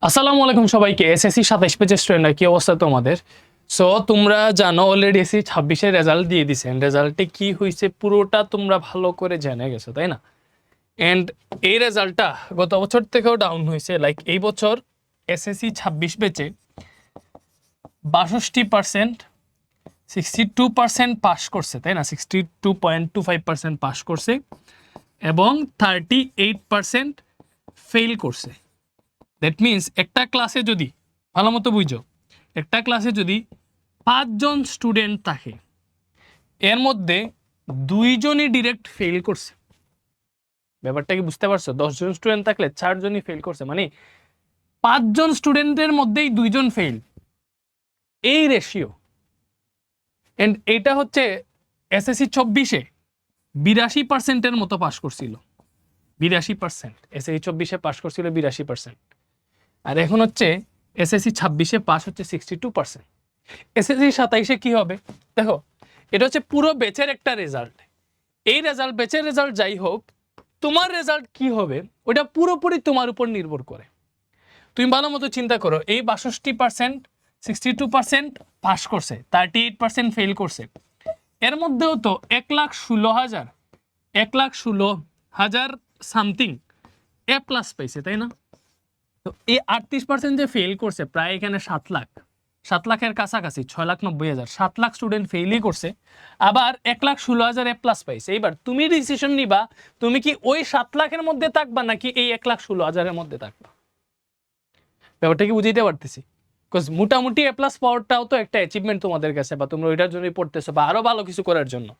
আসসালামু আলাইকুম সবাইকে। এসএসসি 27 পেজের স্টুডেন্টরা, কি অবস্থা তোমাদের? সো তোমরা জানো অলরেডি এসএসসি 26 এর রেজাল্ট দিয়ে দিয়েছেন। রেজাল্টে কি হয়েছে পুরোটা তোমরা ভালো করে জেনে গেছো, তাই না? এন্ড এই রেজাল্টটা গত বছর থেকেও ডাউন হয়েছে। লাইক এই বছর এসএসসি 26 ব্যাচে 62%, 62% পাস করছে, তাই না? 62.25% পাস করছে এবং 38% ফেল করছে। দ্যাট মিনস একটা ক্লাসে যদি ভালো মতো বুঝো, একটা ক্লাসে যদি 5 জন স্টুডেন্ট থাকে, এর মধ্যে 2 জনই ডিরেক্ট ফেল করছে। ব্যাপারটা কি বুঝতে পারছো? 10 জন স্টুডেন্ট থাকলে 4 জনই ফেল করছে, মানে 5 জন স্টুডেন্টের মধ্যেই 2 জন ফেল, এই রেশিও। এন্ড এটা হচ্ছে এসএসসি 24-এ 82%-এর মতো পাস করছিল। 82% এসএসসি 24-এ পাস করছিল 82%। আর এখন হচ্ছে এসএসসি 26-এ পাস হচ্ছে 62%। এসএসসি 27-এ কি হবে দেখো, এটা হচ্ছে পুরো ব্যাচের একটা রেজাল্ট। এই রেজাল্ট, ব্যাচের রেজাল্ট যাই হোক, তোমার রেজাল্ট কি হবে ওটা পুরোপুরি তোমার উপর নির্ভর করে। তুমি ভালো মতো চিন্তা করো, এই 62%, 62% পাস করছে, 38% ফেল করছে। এর মধ্যেও তো 1,16,000 সামথিং এ প্লাস পাইছে, তাই না? তো এই 38% যে ফেল করছে, প্রায় এখানে 7 লাখ, 7 লাখের কাছাকাছি, 6,90,000, 7 লাখ স্টুডেন্ট ফেলই করছে। আবার 1,16,000 এ প্লাস পাইছে। এবার তুমি ডিসিশন নিবা, তুমি কি ওই 7 লাখের মধ্যে থাকবা নাকি এই 1,16,000 এর মধ্যে থাকবা। ব্যাপারটা কি বুঝাইতে পারতেছি? বিকজ মোটামুটি এ প্লাস পাওয়ারটাও তো একটা অ্যাচিভমেন্ট তোমাদের কাছে, বা তোমরা ওইটার জন্যই পড়তেছো বা আরো ভালো কিছু করার জন্য।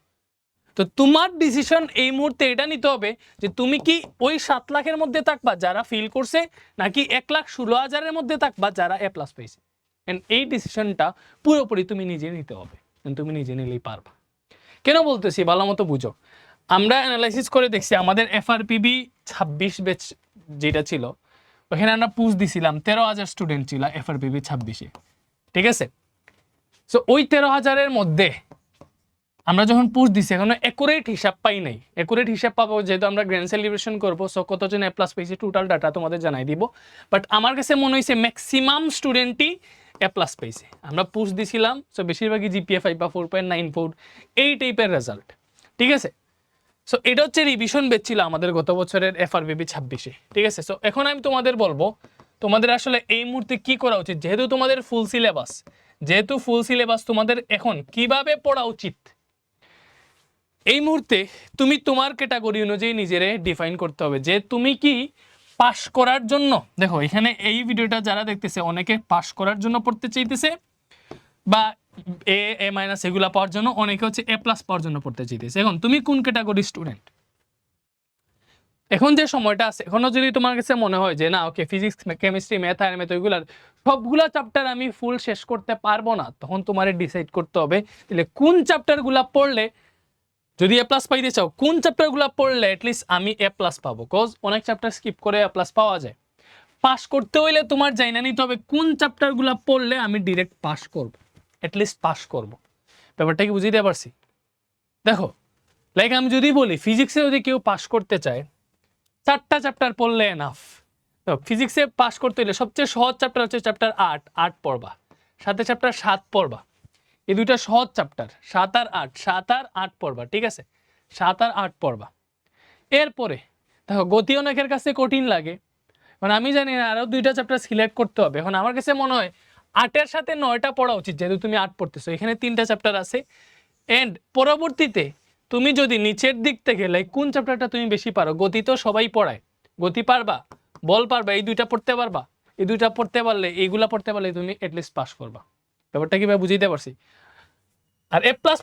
তো তোমার ডিসিশন এই মুহূর্তে এটা নিতে হবে যে তুমি কি ওই 7 লাখের মধ্যে থাকবা যারা ফেল করছে, নাকি 1,16,000 এর মধ্যে থাকবা যারা এ প্লাস পাইছে। এন্ড এই ডিসিশনটা পুরোপুরি তুমি নিজে নিতে হবে, তুমি নিজে নিলেই পারবা। কেন বলতেছি ভালো মতো বুঝো। আমরা অ্যানালাইসিস করে দেখছি আমাদের এফআরপিবি 26 ব্যাচ যেটা ছিল, ওখানে আমরা পুশ দিছিলাম 13,000 স্টুডেন্ট ছিল এফআরপিবি 26-এ, ঠিক আছে? সো ওই 13,000-এর মধ্যে আমরা যখন পুশ দিছি, এখনো একুরেট হিসাব পাই নাই। একুরেট হিসাব পাবো যেহেতু আমরা গ্র্যান্ড সেলিব্রেশন করবো। সো কতজন এ প্লাস পেয়েছে টোটাল ডাটা তোমাদের জানাই দিব। বাট আমার কাছে মনে হয়েছে ম্যাক্সিমাম স্টুডেন্টই এ প্লাস পেয়েছে। আমরা পুশ দিছিলাম, সো বেশিরভাগই জিপিএ 5 বা 4.94 এই টাইপের রেজাল্ট, ঠিক আছে? সো এটা হচ্ছে রিভিশন ব্যাচ ছিল আমাদের গত বছরের এফআরবিবি 26-এ, ঠিক আছে? সো এখন আমি তোমাদের বলবো তোমাদের আসলে এই মুহূর্তে কি করা উচিত। যেহেতু তোমাদের ফুল সিলেবাস, তোমাদের এখন কিভাবে পড়া উচিত এই মুহূর্তে তুমি তোমার ক্যাটাগরি অনুযায়ী নিজেরে ডিফাইন করতে হবে যে তুমি কি পাস করার জন্য। দেখো এখানে এই ভিডিওটা যারা দেখতেছে, অনেকে পাস করার জন্য পড়তে চাইতেছে, বা এ মাইনাস এগুলা পাওয়ার জন্য, অনেকে হচ্ছে এ প্লাস পাওয়ার জন্য পড়তে চাইতেছে। এখন তুমি কোন ক্যাটাগরি স্টুডেন্ট? এখন যে সময়টা আছে, এখনো যদি তোমার কাছে মনে হয় যে না ওকে ফিজিক্স, কেমিস্ট্রি, ম্যাথ আর ম্যাথ ওইগুলার সবগুলা চ্যাপ্টার আমি ফুল শেষ করতে পারবো না, তখন তোমার ডিসাইড করতে হবে তাহলে কোন চ্যাপ্টারগুলা পড়লে, যদি এ প্লাস পাইতে চাও কোন চ্যাপ্টারগুলো পড়লে অ্যাটলিস্ট আমি এ প্লাস পাবো। কজ অনেক চ্যাপ্টার স্কিপ করে এ প্লাস পাওয়া যায়। পাস করতে হইলে তোমার জানা নিতে হবে কোন চ্যাপ্টারগুলো পড়লে আমি ডিরেক্ট পাস করব, অ্যাটলিস্ট পাস করব। ব্যাপারটা কি বুঝিয়ে পারছি? দেখো লাইক আমি যদি বলি ফিজিক্সে যদি কেউ পাস করতে চায় 4টা চ্যাপ্টার পড়লে এনাফ। ফিজিক্সে পাস করতে হলে সবচেয়ে সহজ চ্যাপ্টার হচ্ছে চ্যাপ্টার 8 পড়বা, সাথে চ্যাপ্টার 7 পড়বা। এই দুইটা সহজ চ্যাপ্টার, 7 আর 8 পড়বা, ঠিক আছে? 7 আর 8 পড়বা। এরপরে দেখো গতি অনেকের কাছে কঠিন লাগে, এখন আমি জানি না আরো 2টা চ্যাপ্টার সিলেক্ট করতে হবে। এখন আমার কাছে মনে হয় 8-এর সাথে 9টা পড়া উচিত, যেহেতু তুমি 8 পড়তেছো। এখানে 3টা চ্যাপ্টার আছে। এন্ড পরবর্তীতে তুমি যদি নিচের দিক থেকে লাইক কোন চ্যাপ্টারটা তুমি বেশি পারো, গতি তো সবাই পড়ায়, গতি পারবা, বল পারবা, এই 2টা পড়তে পারবা। এই 2টা পড়তে পারলে, এইগুলা পড়তে পারলে তুমি অ্যাটলিস্ট পাস করবা। ব্যাপারটা কিভাবে বুঝিয়ে পারছি? আর এ প্লাস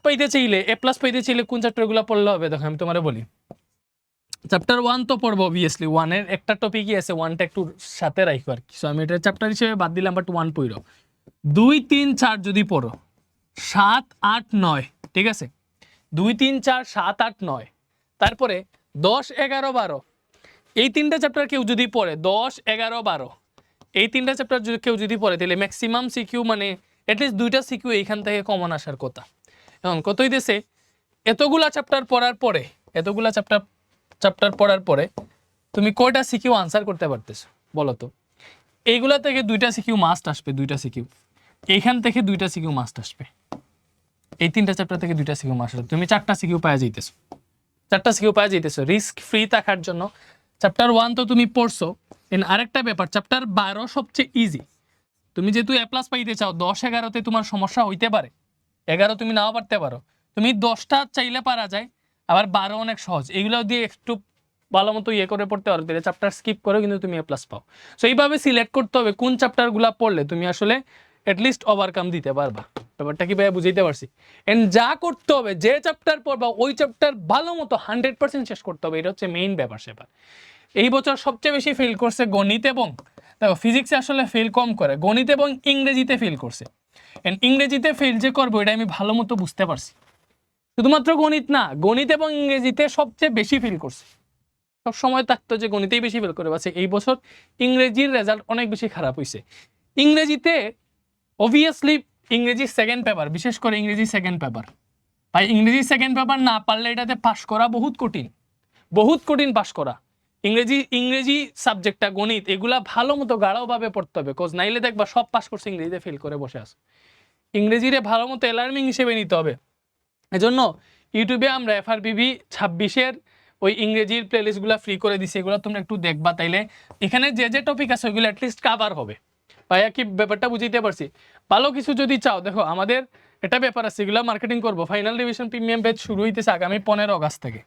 পাইতে চাইলে কোন চ্যাপ্টারগুলো পড়লে হবে দেখো আমি তোমারে বলি। চ্যাপ্টার 1 তো পড়বো অবভিয়াসলি, 1-এর একটা টপিকই আছে, 1টা একটু সাথে রাখো আর কি। সো আমি এটা চ্যাপ্টার হিসেবে বাদ দিলাম, বাট 1 পড়ো। 2, 3, 4 যদি পড়ো, 7, 8, 9, ঠিক আছে? 2, 3, 4, 7, 8, 9, তারপরে 10, 11, 12 এই 3টা চ্যাপ্টার কেউ যদি পড়ে, 10, 11, 12 এই 3টা চ্যাপ্টার কেউ যদি পড়ে, তাহলে ম্যাক্সিমাম সিকিউ মানে অ্যাটলিস্ট 2টা সিকিউ এইখান থেকে কমন আসার কথা। এখন কত হইতেছে, এতগুলা চ্যাপ্টার পড়ার পরে তুমি কয়টা সিকিউ আনসার করতে পারতেছো বলো তো? এইগুলা থেকে 2টা সিকিউ মাস্ট আসবে, 2টা সিকিউ। এইখান থেকে 2টা সিকিউ মাস্ট আসবে, এই 3টা চ্যাপ্টার থেকে 2টা সিকিউ মাস্ট আসবে। তুমি 4টা সিকিউ পাওয়া যাইতেছো, 4টা সিকিউ পাওয়া যাইতেছো রিস্ক ফ্রি থাকার জন্য। চ্যাপ্টার 1 তো তুমি পড়ছো। আরেকটা ব্যাপার, চ্যাপ্টার 12 সবচেয়ে ইজি। তুমি যেহেতু এ প্লাস পাইতে চাও, 10-11তে তোমার সমস্যা হইতে পারে, 11 তুমি নাও পারতে পারো, তুমি 10টা চাইলে পারা যায়, আবার 12 অনেক সহজ। এইগুলো দিয়ে একটু ভালো মতো করে পড়তে পারো, তাহলে চ্যাপ্টার স্কিপ করে কিন্তু তুমি এ প্লাস পাও। সো এইভাবে সিলেক্ট করতে হবে কোন চ্যাপ্টারগুলো পড়লে তুমি আসলে অ্যাটলিস্ট ওভারকাম দিতে পারবা। ব্যাপারটা কি ভাইয়া বুঝাইতে পারছি? এন্ড যা করতে হবে, যে চ্যাপ্টার পড়বা ওই চ্যাপ্টার ভালো মতো 100% শেষ করতে হবে, এটা হচ্ছে মেইন ব্যাপার সেবার। এই বছর সবচেয়ে বেশি ফেল করছে গণিত এবং দেখো ফিজিক্সে আসলে ফেল কম করে, গণিত এবং ইংরেজিতে ফেল করছে। এন্ড ইংরেজিতে ফেল যে করবো এটা আমি ভালো মতো বুঝতে পারছি। শুধুমাত্র গণিত না, গণিত এবং ইংরেজিতে সবচেয়ে বেশি ফেল করছে। সব সময় থাকতো যে গণিতেই বেশি ফেল করে পাচ্ছে, এই বছর ইংরেজির রেজাল্ট অনেক বেশি খারাপ হয়েছে। ইংরেজিতে অবভিয়াসলি ইংরেজি সেকেন্ড পেপার, বিশেষ করে ইংরেজি সেকেন্ড পেপার, ভাই ইংরেজি সেকেন্ড পেপার না পারলে এটাতে পাস করা বহুত কঠিন, বহুত কঠিন পাস করা। ইংরেজি সাবজেক্টটা, গণিত, এগুলা ভালো মতো গাঢ়ভাবে পড়তে হবে, কোজ নাইলে দেখবা সব পাস করছে ইংরেজিতে ফেল করে বসে আছে। ইংরেজিরে ভালো মতো অ্যালার্মিং হিসেবে নিতে হবে। এজন্য ইউটিউবে আমরা FRBB 26-এর ওই ইংরেজির প্লেলিস্টগুলো ফ্রি করে দিছি, এগুলো তোমরা একটু দেখবা, তাইলে এখানে যে যে টপিক আছে ওইগুলো অ্যাটলিস্ট কাভার হবে। ভাইয়া কি ব্যাপারটা বুঝাইতে পারছি? ভালো কিছু যদি চাও, দেখো আমাদের এটা ব্যাপার আছে, এগুলো মার্কেটিং করবো। ফাইনাল রিভিশন প্রিমিয়াম ব্যাচ শুরু হইতেছে আগামী 15 আগস্ট থেকে।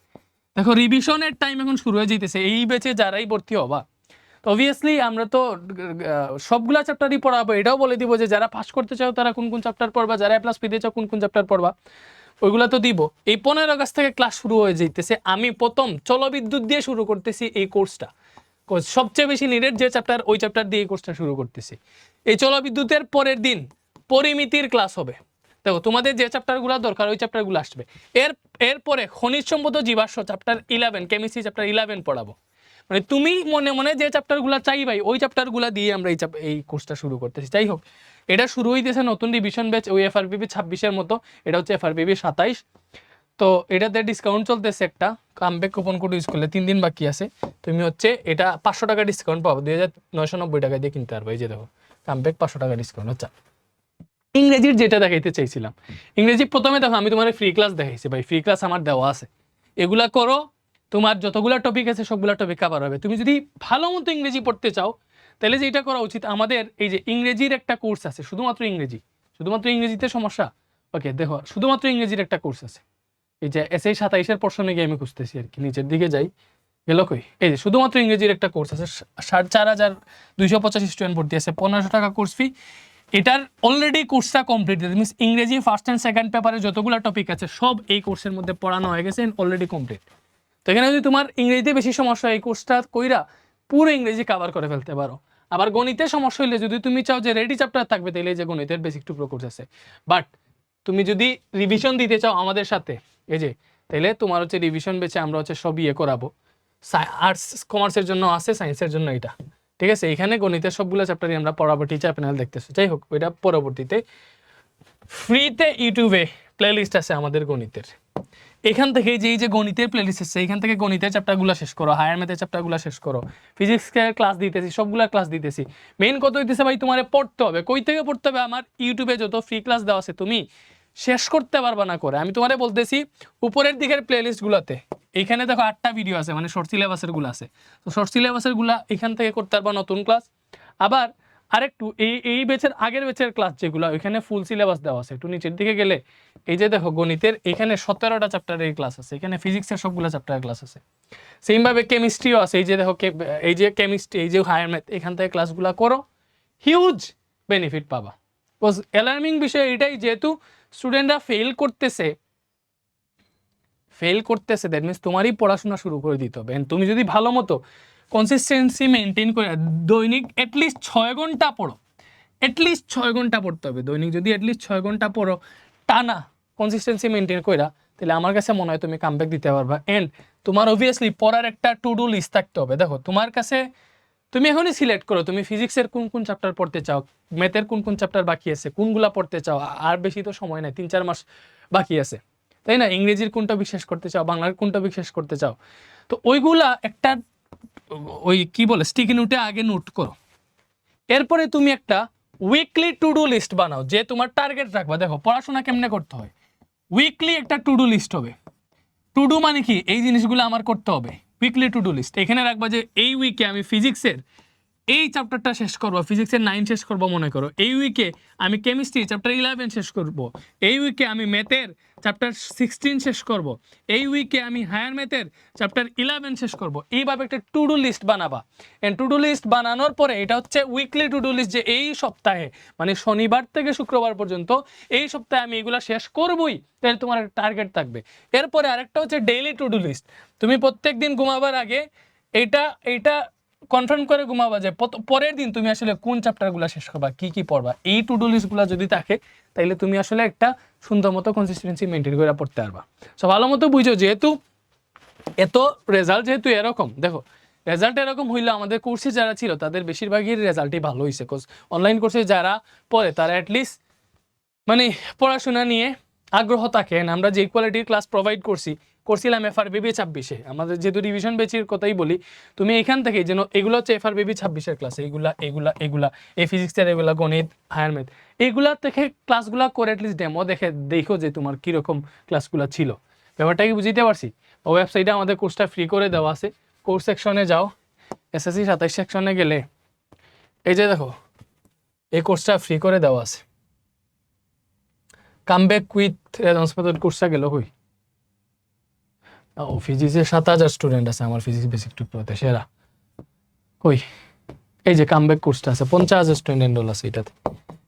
দেখো রিভিশনের টাইম এখন শুরু হয়ে যেতেছে, এই ব্যাচে যারাই ভর্তি হবা, তো অবভিয়াসলি আমরা তো সবগুলা চ্যাপ্টারই পড়াবো। এটাও বলে দিব যে যারা পাস করতে চাও তারা কোন কোন চ্যাপ্টার পড়বা, যারা প্লাস পেতে চাও কোন কোন চ্যাপ্টার পড়বা, ওইগুলা তো দিব। এই 15 আগস্ট থেকে ক্লাস শুরু হয়ে যেতেছে। আমি প্রথম জলবিদ্যুৎ দিয়ে শুরু করতেছি এই কোর্সটা, সবচেয়ে বেশি নিডেড যে চ্যাপ্টার, ওই চ্যাপ্টার দিয়ে এই কোর্সটা শুরু করতেছি। এই জলবিদ্যুতের পরের দিন পরিমিতির ক্লাস হবে। দেখো তোমাদের যে চ্যাপ্টারগুলো দরকার ওই চ্যাপ্টারগুলো আসবে। এরপরে খনিজ সম্পদ জীবাশ্ম চ্যাপ্টার 11, কেমিস্ট্রি চ্যাপ্টার 11 পড়াবো। মানে তুমি মনে মনে যে চ্যাপ্টারগুলো চাইবাই ওই চ্যাপ্টারগুলো দিয়ে আমরা এই কোর্সটা শুরু করতেছি। যাই হোক, এটা শুরু হইতেছে নতুন রিভিশন ব্যাচ, ওই FRBB 26-এর মতো, এটা হচ্ছে FRBB 27। তো এটাতে ডিসকাউন্ট চলতেছে, একটা কামব্যাক কুপন কোড ইউজ করলে 3 দিন বাকি আছে, তুমি হচ্ছে এটা 500 টাকা ডিসকাউন্ট পাবো, 2990 টাকা দিয়ে কিনতে পারবো। এই যে দেখো কামব্যাক 500 টাকা ডিসকাউন্ট হচ্ছে। ইংরেজির যেটা দেখাইতে চাইছিলাম, ইংরেজি প্রথমে দেখো আমি তোমার ফ্রি ক্লাস দেখাইছি, ভাই ফ্রি ক্লাস আমার দেওয়া আছে, এগুলা করো, তোমার যতগুলো টপিক আছে সবগুলো টপিক কভার হবে। তুমি যদি ভালো মতো ইংরেজি পড়তে চাও তাহলে যেটা করা উচিত, আমাদের এই যে ইংরেজির একটা কোর্স আছে, শুধুমাত্র ইংরেজি, শুধুমাত্র ইংরেজিতে সমস্যা, ওকে দেখো শুধুমাত্র ইংরেজির একটা কোর্স আছে, এই যে SI 27-এর পোর্শনে গিয়ে আমি খুঁজতেছি আর কি, নিচের দিকে যাই, গেল কই, এই যে শুধুমাত্র ইংরেজির একটা কোর্স আছে, 4285 স্টুডেন্ট ভর্তি আছে, 1500 টাকা কোর্স ফি। এটার অলরেডি কোর্সটা কমপ্লিট, মিনস ইংরেজি ফার্স্ট অ্যান্ড সেকেন্ড পেপারে যতগুলো টপিক আছে সব এই কোর্সের মধ্যে পড়ানো হয়ে গেছে, অলরেডি কমপ্লিট। তো এখানে যদি তোমার ইংরেজিতে বেশি সমস্যা, এই কোর্সটা কইরা পুরো ইংরেজি কভার করে ফেলতে পারো। আবার গণিতে সমস্যা হইলে যদি তুমি চাও যে রেডি চ্যাপ্টার থাকবে, তাহলে যে গণিতের বেসিক টু প্রো কোর্স আছে। বাট তুমি যদি রিভিশন দিতে চাও আমাদের সাথে, এই যে তাহলে তোমার হচ্ছে রিভিশন বেচে আমরা হচ্ছে সব করবো। আর্টস কমার্সের জন্য আছে, সায়েন্সের জন্য এটা, ঠিক আছে। এখানে গণিতের সবগুলো চ্যাপ্টারই আমরা পড়াবো, টিচার প্যানেল দেখতেছো। যাই হোক, ওইটা পরবর্তীতে ফ্রিতে ইউটিউবে প্লেলিস্ট আছে আমাদের গণিতের। এখান থেকে যে গণিতের প্লেলিস্ট আছে, এখান থেকে গণিতের চ্যাপ্টারগুলো শেষ করো, হায়ার ম্যাথের চ্যাপ্টারগুলো শেষ করো, ফিজিক্সের ক্লাস দিতেছি, সবগুলা ক্লাস দিতেছি। মেইন কত হইতেছে ভাই, তোমার পড়তে হবে। কই থেকে পড়তে হবে? আমার ইউটিউবে যত ফ্রি ক্লাস দেওয়া আছে তুমি শেষ করতে পারবা না করে। আমি তোমারে বলতেছি উপরের দিকের প্লেলিস্টগুলোতে, এইখানে দেখো 8টা ভিডিও আছে, মানে শর্ট সিলেবাসের গুলো আছে। তো শর্ট সিলেবাসের গুলা এখান থেকে করতে পারবা নতুন ক্লাস। আবার আরেকটু এই ব্যাচের আগের ব্যাচের ক্লাস যেগুলো, ওইখানে ফুল সিলেবাস দেওয়া আছে। একটু নিচের দিকে গেলে এই যে দেখো গণিতের এখানে 17টা চ্যাপ্টারের ক্লাস আছে, এখানে ফিজিক্সের সবগুলো চ্যাপ্টারের ক্লাস আছে। সেমভাবে কেমিস্ট্রিও আছে, এই যে দেখো এই যে কেমিস্ট্রি, এই যে হায়ার ম্যাথ, এখান থেকে ক্লাসগুলো করো, হিউজ বেনিফিট পাবা। বিকজ অ্যালার্মিং বিষয় এটাই, যেহেতু স্টুডেন্টরা ফেল করতেছে, দ্যাট মিনস তোমারই পড়াশোনা শুরু করে দিতে হবে। তুমি যদি ভালো মতো কনসিস্টেন্সি মেনটেন করে দৈনিক অ্যাটলিস্ট 6 ঘন্টা পড়ো, অ্যাটলিস্ট 6 ঘন্টা পড়তে হবে দৈনিক, যদি অ্যাটলিস্ট 6 ঘন্টা পড়ো টানা কনসিস্টেন্সি মেনটেন কইরা, তাহলে আমার কাছে মনে হয় তুমি কামব্যাক দিতে পারবা। অ্যান্ড তোমার অবভিয়াসলি পড়ার একটা টু ডু লিস্ট থাকতে হবে। দেখো তোমার কাছে, তুমি এখনই সিলেক্ট করো তুমি ফিজিক্সের কোন কোন চ্যাপ্টার পড়তে চাও, ম্যাথের কোন কোন চ্যাপ্টার বাকি আছে, কোনগুলা পড়তে চাও। আর বেশি তো সময় নাই, 3-4 মাস বাকি আছে, তাই না? ইংরেজির কোন টপিক শেষ করতে চাও, বাংলার কোন টপিক শেষ করতে চাও, তো ওইগুলা একটা ওই কি বলে স্টিকি নোটে আগে নোট করো। এরপরে তুমি একটা উইকলি টু ডু লিস্ট বানাও, যে তোমার টার্গেট রাখবা। দেখো পড়াশোনা কেমনে করতে হয়, উইকলি একটা টু ডু লিস্ট হবে। টু ডু মানে কি, এই জিনিসগুলো আমার করতে হবে। উইকলি টু ডু লিস্ট এখানে রাখবা যে এই উইকে আমি ফিজিক্সের এই চ্যাপ্টারটা শেষ করবো, ফিজিক্সের 9 শেষ করবো মনে করো। এই উইকে আমি কেমিস্ট্রি চ্যাপ্টার 11 শেষ করব। এই উইকে আমি ম্যাথের চ্যাপ্টার 16 শেষ করব। এই উইকে আমি হায়ার ম্যাথের চ্যাপ্টার 11 শেষ করব। এইভাবে একটা টু ডু লিস্ট বানাবা। এন্ড টু ডু লিস্ট বানানোর পরে এটা হচ্ছে উইকলি টু ডু লিস্ট, যে এই সপ্তাহে মানে শনিবার থেকে শুক্রবার পর্যন্ত এই সপ্তাহে আমি এগুলো শেষ করবই, তাহলে তোমার একটা টার্গেট থাকবে। এরপরে আরেকটা হচ্ছে ডেইলি টু ডু লিস্ট। তুমি প্রত্যেক দিন ঘুমাবার আগে এইটা কনফার্ম করে ঘুমাবা যে পরের দিন তুমি আসলে কোন চ্যাপ্টারগুলো শেষ করবা, কি কি পড়বা। এই টু ডু লিস্টগুলো যদি থাকে তাহলে তুমি আসলে একটা সুন্দর মতো কনসিস্টেন্সি মেনটেন করে পড়তে পারবা। সো ভালো মতো বুঝো, যেহেতু এত রেজাল্ট যেহেতু এরকম, দেখো রেজাল্ট এরকম হইলে আমাদের কোর্সে যারা ছিল তাদের বেশিরভাগই রেজাল্টই ভালো হয়েছে। কোর্স অনলাইন কোর্সে যারা পড়ে তারা অ্যাটলিস্ট মানে পড়াশোনা নিয়ে আগ্রহ থাকে। আমরা যে কোয়ালিটির ক্লাস প্রোভাইড করছিলাম FRBB 26-এ, আমাদের যেহেতু রিভিশন বেচির কথাই বলি, তুমি এখান থেকে যেন এগুলো হচ্ছে FRBB 26-এর ক্লাস, এগুলা এই ফিজিক্সের, এগুলা গণিত, হায়ার ম্যাথ, এগুলা থেকে ক্লাসগুলো করে অ্যাটলিস্ট ডেমো দেখো যে তোমার কীরকম ক্লাসগুলো ছিল। ব্যাপারটা কি বুঝতে পারছি? ওয়েবসাইটে আমাদের কোর্সটা ফ্রি করে দেওয়া আছে। কোর্স সেকশনে যাও, SSC 27 সেকশনে গেলে এই যে দেখো এই কোর্সটা ফ্রি করে দেওয়া আছে। কামব্যাক উইথ রেসপন্স মেথড কোর্সটা গেল কই? ও ফিজিক্সে 7000 স্টুডেন্ট আছে আমার ফিজিক্স বেসিক টু প্রোতে সেরা। কই? এই যে কামব্যাক কোর্সটা আছে, 50,000 স্টুডেন্ট এনরোল আছে এটাতে।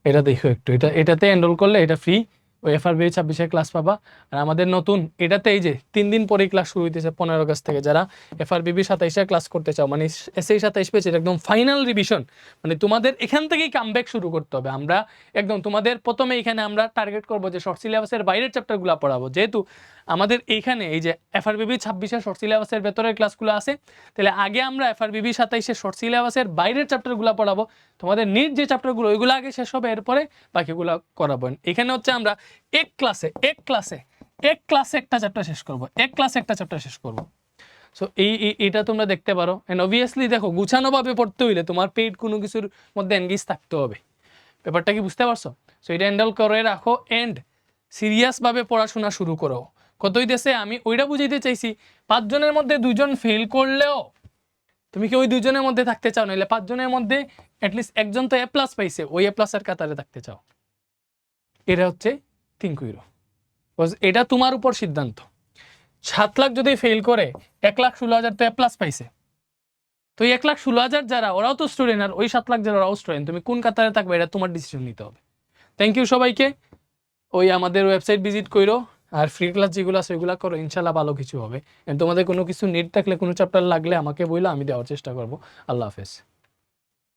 এটা দেখো একটু, এটাতে এনরোল করলে এটা ফ্রি, ওই FRBB 26-এর ক্লাস পাবা। আর আমাদের নতুন এটাতে এই যে 3 দিন পরেই ক্লাস শুরু হইতেছে 15 আগস্ট থেকে। যারা FRBB 27-এর ক্লাস করতে চাও, মানে SAE 27 পেয়েছে, একদম ফাইনাল রিভিশন, মানে তোমাদের এখান থেকেই কামব্যাক শুরু করতে হবে। আমরা একদম তোমাদের প্রথমে এখানে আমরা টার্গেট করবো যে শর্ট সিলেবাসের বাইরের চ্যাপ্টারগুলো পড়াবো। যেহেতু আমাদের এইখানে এই যে FRBB 26-এর শর্ট সিলেবাসের ভেতরের ক্লাসগুলো আছে, তাহলে আগে আমরা FRBB 27-এর শর্ট সিলেবাসের বাইরের চ্যাপ্টারগুলো পড়াবো। তোমাদের নিট যে চ্যাপ্টারগুলো ওইগুলো আগে শেষ হবে, এরপরে বাকিগুলো করাবো। এখানে হচ্ছে আমরা এক ক্লাসে একটা চ্যাপ্টার শেষ করবো, সো এইটা তোমরা দেখতে পারো। এন্ড অবভিয়াসলি দেখো, গুছানোভাবে পড়তে হইলে তোমার পেইড কোনো কিছুর মধ্যে এনগেজ থাকতে হবে। ব্যাপারটা কি বুঝতে পারছো? সো এটা হ্যান্ডেল করে রাখো এন্ড সিরিয়াসভাবে পড়াশোনা শুরু করো। কতই দেশে আমি ওইটা বুঝাইতে চাইছি, 5 জনের মধ্যে 2 জন ফেল করলেও তুমি কি ওই 2 জনের মধ্যে থাকতে চাও? নাহলে 5 জনের মধ্যে অ্যাটলিস্ট একজন তো A+ পাইছে, ওই A+ এর কাতারে থাকতে চাও। এটা হচ্ছে থিঙ্ক উইরো, এটা তোমার উপর সিদ্ধান্ত। 7 লাখ যদি ফেল করে 1,16,000 তো A+ পাইছে, তো 1,16,000 যারা ওরাও তো স্টুডেন্ট, আর ওই 7 লাখ যারা ওরাও স্টুডেন্ট, তুমি কোন কাতারে থাকবে এটা তোমার ডিসিশন নিতে হবে। থ্যাংক ইউ সবাইকে। ওই আমাদের ওয়েবসাইট ভিজিট করো, আর ফ্রি ক্লাস যেগুলো আছে ওইগুলো করো, ইনশাল্লাহ ভালো কিছু হবে। তোমাদের কোনো কিছু নিড থাকলে, কোনো চ্যাপ্টার লাগলে আমাকে বললে আমি দেওয়ার চেষ্টা করবো। আল্লাহ হাফেজ।